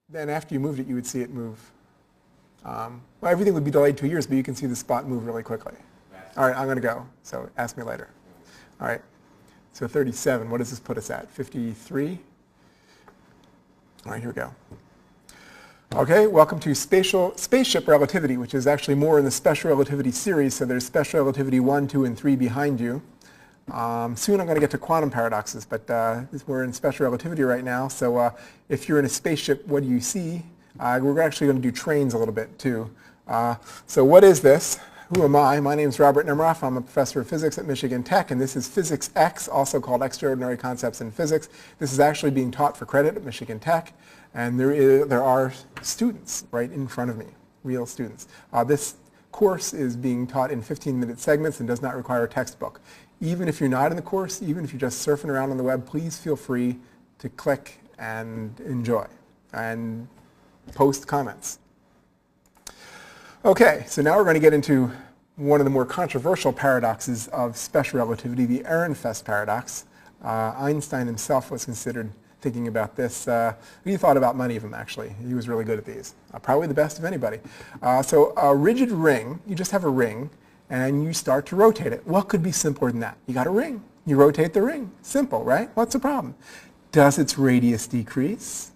then after you moved it, you would see it move. Well, everything would be delayed 2 years, but you can see the spot move really quickly. All right, I'm going to go. So ask me later. All right. So 37, what does this put us at? 53? All right, here we go. Okay, welcome to Spaceship Relativity, which is actually more in the Special Relativity series. So there's Special Relativity 1, 2, and 3 behind you. Soon I'm going to get to quantum paradoxes, but we're in Special Relativity right now. So if you're in a spaceship, what do you see? We're actually going to do trains a little bit, too. So what is this? Who am I? My name is Robert Nemiroff. I'm a professor of physics at Michigan Tech, and this is Physics X, also called Extraordinary Concepts in Physics. This is actually being taught for credit at Michigan Tech, and there are students right in front of me, real students. This course is being taught in 15-minute segments and does not require a textbook. Even if you're not in the course, even if you're just surfing around on the web, please feel free to click and enjoy and post comments. Okay, so now we're going to get into one of the more controversial paradoxes of special relativity, the Ehrenfest paradox. Einstein himself was considered thinking about this. He thought about many of them, actually. He was really good at these. Probably the best of anybody. So a rigid ring, you just have a ring, and you start to rotate it. What could be simpler than that? You got a ring. You rotate the ring. Simple, right? What's the problem? Does its radius decrease?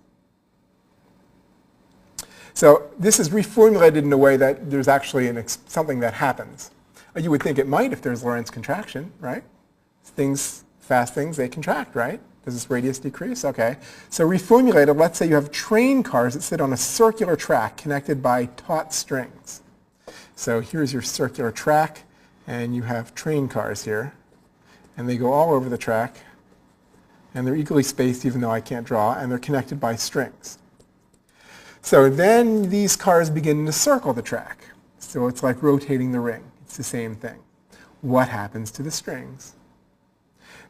So this is reformulated in a way that there's actually something that happens. You would think it might if there's Lorentz contraction, right? Fast things, they contract, right? Does this radius decrease? Okay. So reformulated, let's say you have train cars that sit on a circular track connected by taut strings. So here's your circular track, and you have train cars here. And they go all over the track, and they're equally spaced even though I can't draw, and they're connected by strings. So then these cars begin to circle the track. So it's like rotating the ring. It's the same thing. What happens to the strings?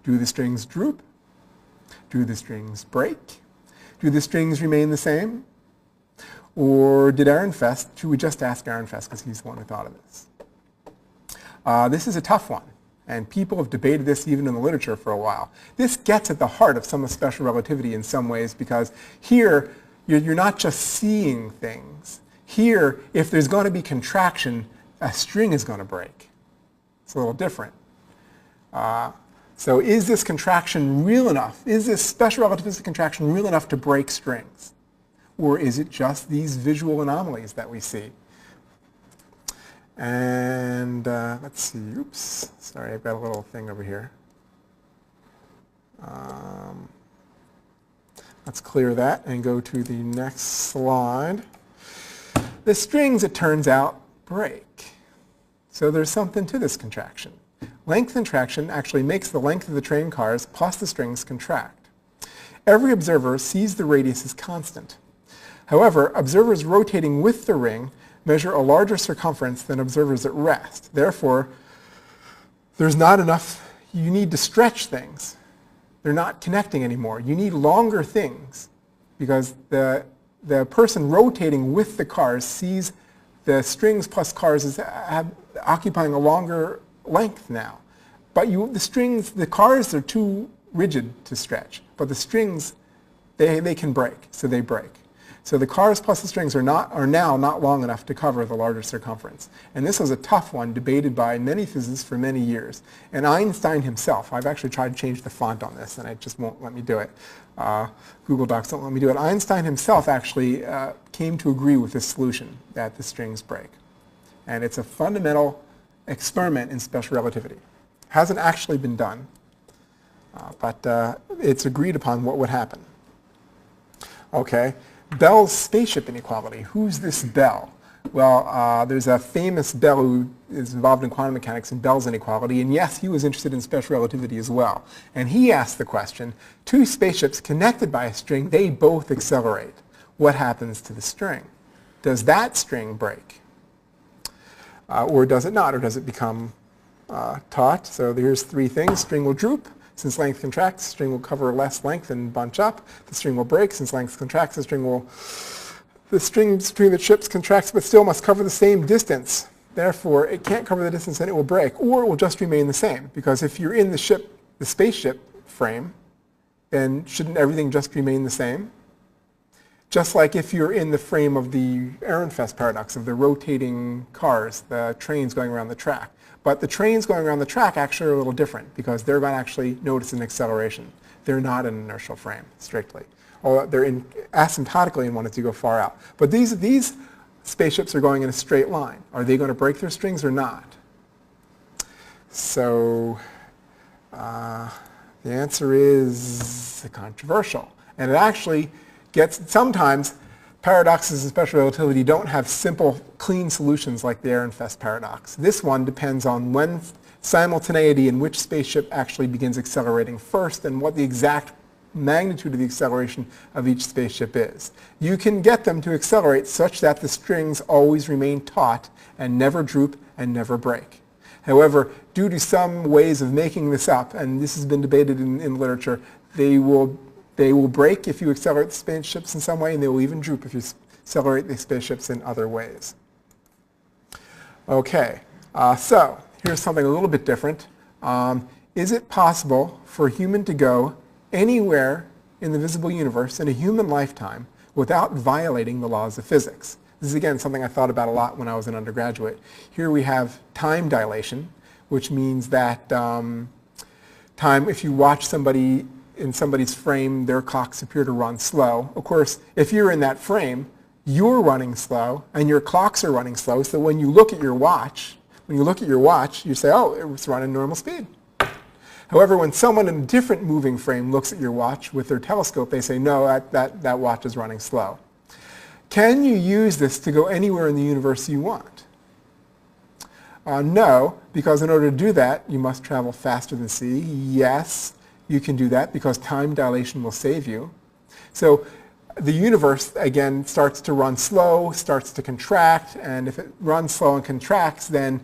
Do the strings droop? Do the strings break? Do the strings remain the same? Or did Ehrenfest, should we just ask Ehrenfest because he's the one who thought of this? This is a tough one, and people have debated this even in the literature for a while. This gets at the heart of some of special relativity in some ways, because here you're not just seeing things. Here, if there's going to be contraction, a string is going to break. It's a little different. So is this contraction real enough? Is this special relativistic contraction real enough to break strings? Or is it just these visual anomalies that we see? And let's see. Oops. Sorry, I've got a little thing over here. Let's clear that and go to the next slide. The strings, it turns out, break. So there's something to this contraction. Length contraction actually makes the length of the train cars plus the strings contract. Every observer sees the radius as constant. However, observers rotating with the ring measure a larger circumference than observers at rest. Therefore, there's not enough, you need to stretch things. They're not connecting anymore. You need longer things because the person rotating with the cars sees the strings plus cars as occupying a longer length now. But the cars are too rigid to stretch, but the strings, they can break, so they break. So the cars plus the strings are now not long enough to cover the larger circumference. And this was a tough one, debated by many physicists for many years. And Einstein himself, I've actually tried to change the font on this, and it just won't let me do it. Google Docs don't let me do it. Einstein himself actually came to agree with this solution, that the strings break. And it's a fundamental experiment in special relativity. Hasn't actually been done, but it's agreed upon what would happen. Okay. Bell's spaceship inequality. Who's this Bell? Well, there's a famous Bell who is involved in quantum mechanics and Bell's inequality, and yes, he was interested in special relativity as well. And he asked the question, two spaceships connected by a string, they both accelerate. What happens to the string? Does that string break? Or does it not? Or does it become taut? So here's three things. String will droop. Since length contracts, the string will cover less length and bunch up. The string will break. Since length contracts, the string between the ships contracts but still must cover the same distance. Therefore, it can't cover the distance and it will break, or it will just remain the same. Because if you're in the spaceship frame, then shouldn't everything just remain the same? Just like if you're in the frame of the Ehrenfest paradox of the rotating cars, the trains going around the track. But the trains going around the track actually are a little different because they're going to actually notice an acceleration. They're not an inertial frame, strictly. Or they're asymptotically in one as you go far out. But these spaceships are going in a straight line. Are they going to break their strings or not? So the answer is controversial. And it actually gets, sometimes paradoxes in special relativity don't have simple, clean solutions like the Ehrenfest paradox. This one depends on when simultaneity in which spaceship actually begins accelerating first and what the exact magnitude of the acceleration of each spaceship is. You can get them to accelerate such that the strings always remain taut and never droop and never break. However, due to some ways of making this up, and this has been debated in literature, they will break if you accelerate the spaceships in some way, and they will even droop if you accelerate the spaceships in other ways. Okay, so here's something a little bit different. Is it possible for a human to go anywhere in the visible universe in a human lifetime without violating the laws of physics? This is, again, something I thought about a lot when I was an undergraduate. Here we have time dilation, which means that if you watch somebody in somebody's frame, their clocks appear to run slow. Of course, if you're in that frame, you're running slow and your clocks are running slow. So when you look at your watch, you say, oh, it's running normal speed. However, when someone in a different moving frame looks at your watch with their telescope, they say, no, that watch is running slow. Can you use this to go anywhere in the universe you want? No, because in order to do that, you must travel faster than c. Yes, you can do that because time dilation will save you. So the universe, again, starts to run slow, starts to contract, and if it runs slow and contracts, then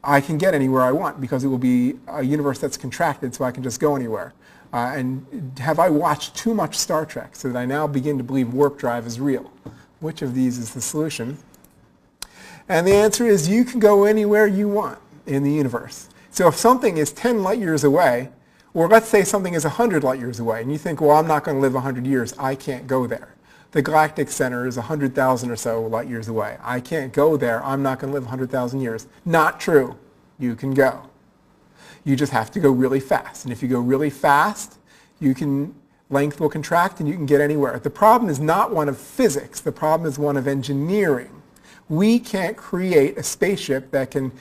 I can get anywhere I want because it will be a universe that's contracted, so I can just go anywhere. And have I watched too much Star Trek so that I now begin to believe warp drive is real? Which of these is the solution? And the answer is you can go anywhere you want in the universe. So if something is 10 light years away, or let's say something is 100 light years away, and you think, well, I'm not going to live 100 years, I can't go there. The galactic center is 100,000 or so light years away. I can't go there, I'm not going to live 100,000 years. Not true. You can go. You just have to go really fast. And if you go really fast, length will contract and you can get anywhere. The problem is not one of physics. The problem is one of engineering. We can't create a spaceship that can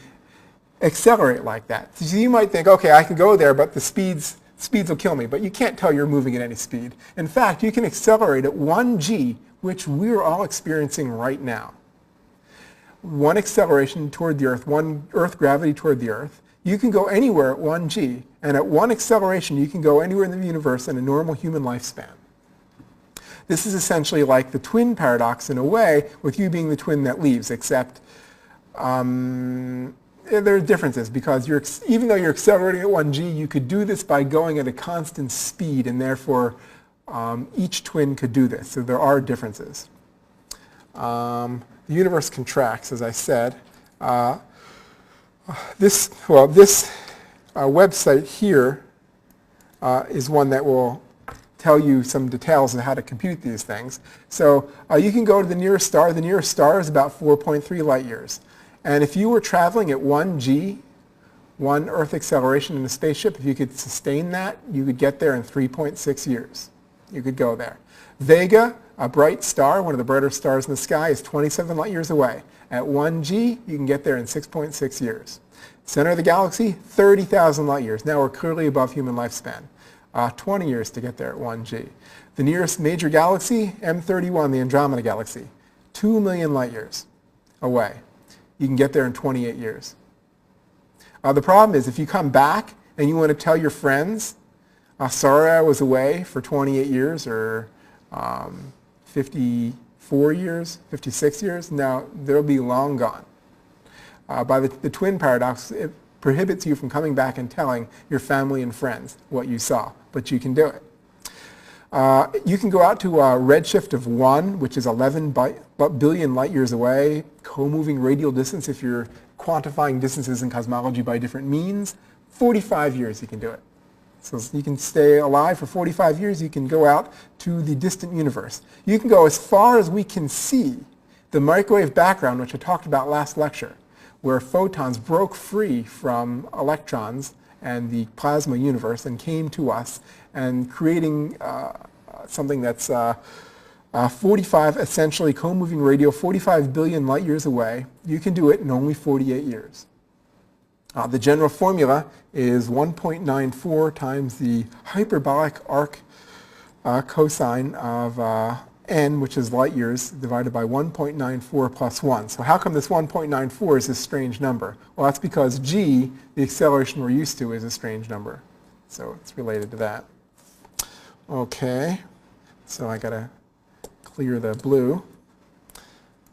accelerate like that. So you might think, okay, I can go there, but the speeds will kill me. But you can't tell you're moving at any speed. In fact, you can accelerate at 1g, which we're all experiencing right now. One acceleration toward the Earth, one Earth gravity toward the Earth. You can go anywhere at 1g, and at one acceleration you can go anywhere in the universe in a normal human lifespan. This is essentially like the twin paradox in a way, with you being the twin that leaves, except there are differences because even though you're accelerating at 1g, you could do this by going at a constant speed, and therefore each twin could do this. So there are differences. The universe contracts, as I said. This website here is one that will tell you some details on how to compute these things. So you can go to the nearest star. The nearest star is about 4.3 light years. And if you were traveling at 1g, one Earth acceleration in a spaceship, if you could sustain that, you could get there in 3.6 years. You could go there. Vega, a bright star, one of the brighter stars in the sky, is 27 light years away. At 1g, you can get there in 6.6 years. Center of the galaxy, 30,000 light years. Now we're clearly above human lifespan. 20 years to get there at 1g. The nearest major galaxy, M31, the Andromeda galaxy, 2 million light years away. You can get there in 28 years. The problem is if you come back and you want to tell your friends, sorry I was away for 28 years or 54 years, 56 years, now they'll be long gone. By the twin paradox, it prohibits you from coming back and telling your family and friends what you saw, but you can do it. You can go out to a redshift of 1, which is 11 billion light years away, co-moving radial distance if you're quantifying distances in cosmology by different means. 45 years you can do it. So you can stay alive for 45 years. You can go out to the distant universe. You can go as far as we can see the microwave background, which I talked about last lecture, where photons broke free from electrons and the plasma universe and came to us and creating something that's 45, essentially co-moving radio, 45 billion light years away. You can do it in only 48 years. The general formula is 1.94 times the hyperbolic arc cosine of n, which is light years, divided by 1.94 plus 1. So how come this 1.94 is this strange number? Well, that's because g, the acceleration we're used to, is a strange number. So it's related to that. Okay, so I got to clear the blue.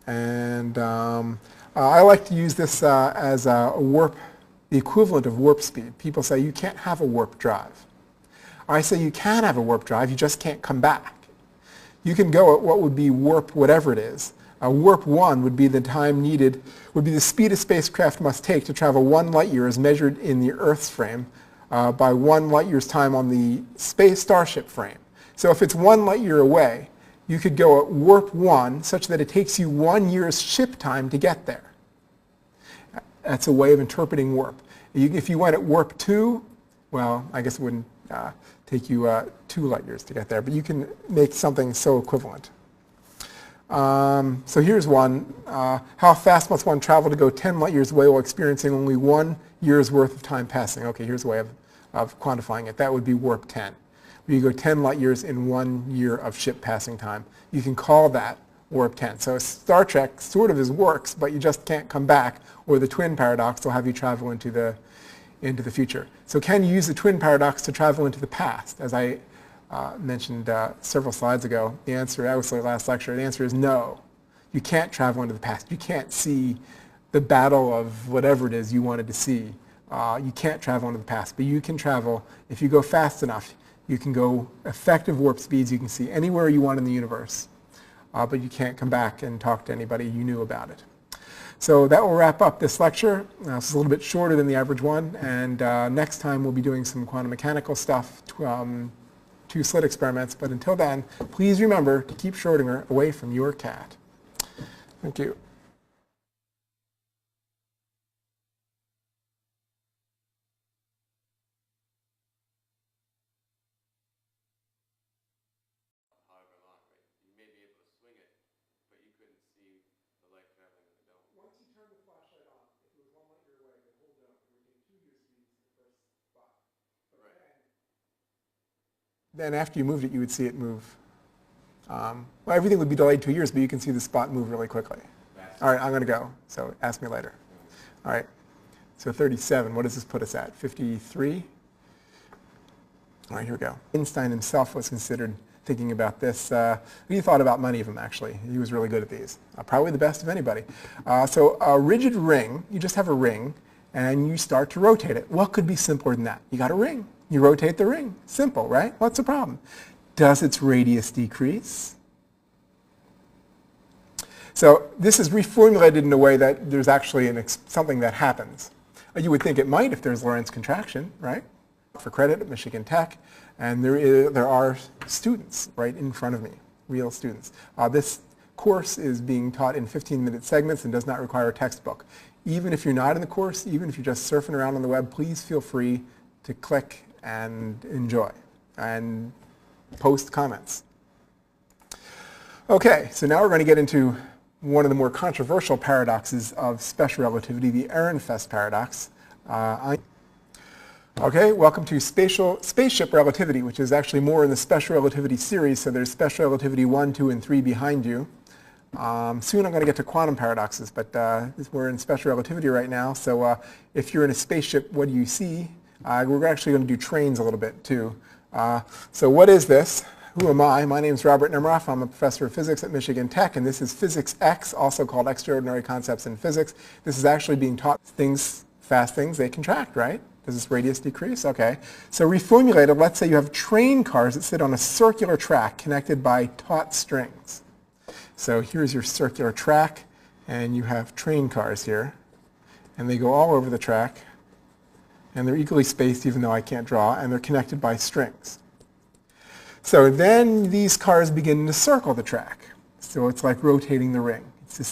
And I like to use this as a warp, the equivalent of warp speed. People say you can't have a warp drive. I say you can have a warp drive, you just can't come back. You can go at what would be warp whatever it is. Warp 1 would be the time needed, would be the speed a spacecraft must take to travel 1 light year as measured in the Earth's frame by 1 light year's time on the Starship frame. So if it's 1 light year away, you could go at warp 1 such that it takes you 1 year's ship time to get there. That's a way of interpreting warp. If you went at warp 2, well, I guess it wouldn't take you 2 light years to get there, but you can make something so equivalent. So here's one. How fast must one travel to go 10 light years away while experiencing only 1 year's worth of time passing? Okay, here's a way of quantifying it. That would be warp 10. Where you go 10 light years in 1 year of ship passing time. You can call that warp 10. So Star Trek sort of works, but you just can't come back, or the twin paradox will have you travel into the future. So can you use the twin paradox to travel into the past? As I mentioned several slides ago, the answer, obviously last lecture, the answer is no. You can't travel into the past. You can't see the battle of whatever it is you wanted to see. You can't travel into the past, but you can travel, if you go fast enough, you can go effective warp speeds. You can see anywhere you want in the universe, but you can't come back and talk to anybody you knew about it. So that will wrap up this lecture. This is a little bit shorter than the average one, and next time we'll be doing some quantum mechanical stuff, 2 slit experiments, but until then, please remember to keep Schrodinger away from your cat. Thank you. However long, right? You may be able to swing it, but you couldn't see the light traveling in the dome. Once you turn the flashlight on, if it was 1 light year away, the whole dome, it would take 2 years to reach the first spot. But Right. Then after you moved it, you would see it move. Well, everything would be delayed 2 years, but you can see the spot move really quickly. All right, I'm going to go, so ask me later. All right, so 37, what does this put us at? 53? All right, here we go. Einstein himself was considered thinking about this. He thought about many of them, actually. He was really good at these. Probably the best of anybody. So a rigid ring, you just have a ring, and you start to rotate it. What could be simpler than that? You got a ring. You rotate the ring. Simple, right? What's the problem? Does its radius decrease? So this is reformulated in a way that there's actually something that happens. You would think it might if there's Lorentz contraction, right? For credit at Michigan Tech, and there are students right in front of me, real students. This course is being taught in 15-minute segments and does not require a textbook. Even if you're not in the course, even if you're just surfing around on the web, please feel free to click and enjoy and post comments. Okay, so now we're going to get into one of the more controversial paradoxes of special relativity, the Ehrenfest paradox. Okay, welcome to Spaceship Relativity, which is actually more in the special relativity series, so there's special relativity 1, 2, and 3 behind you. Soon I'm going to get to quantum paradoxes, but we're in special relativity right now, so if you're in a spaceship, what do you see? We're actually going to do trains a little bit too. So what is this? Who am I? My name is Robert Nemiroff. I'm a professor of physics at Michigan Tech, and this is Physics X, also called Extraordinary Concepts in Physics. This is actually being taught fast things, they contract, right? Does this radius decrease? Okay. So reformulated, let's say you have train cars that sit on a circular track connected by taut strings. So here's your circular track, and you have train cars here, and they go all over the track, And they're equally spaced even though I can't draw, and they're connected by strings. So then these cars begin to circle the track. So it's like rotating the ring. It's the same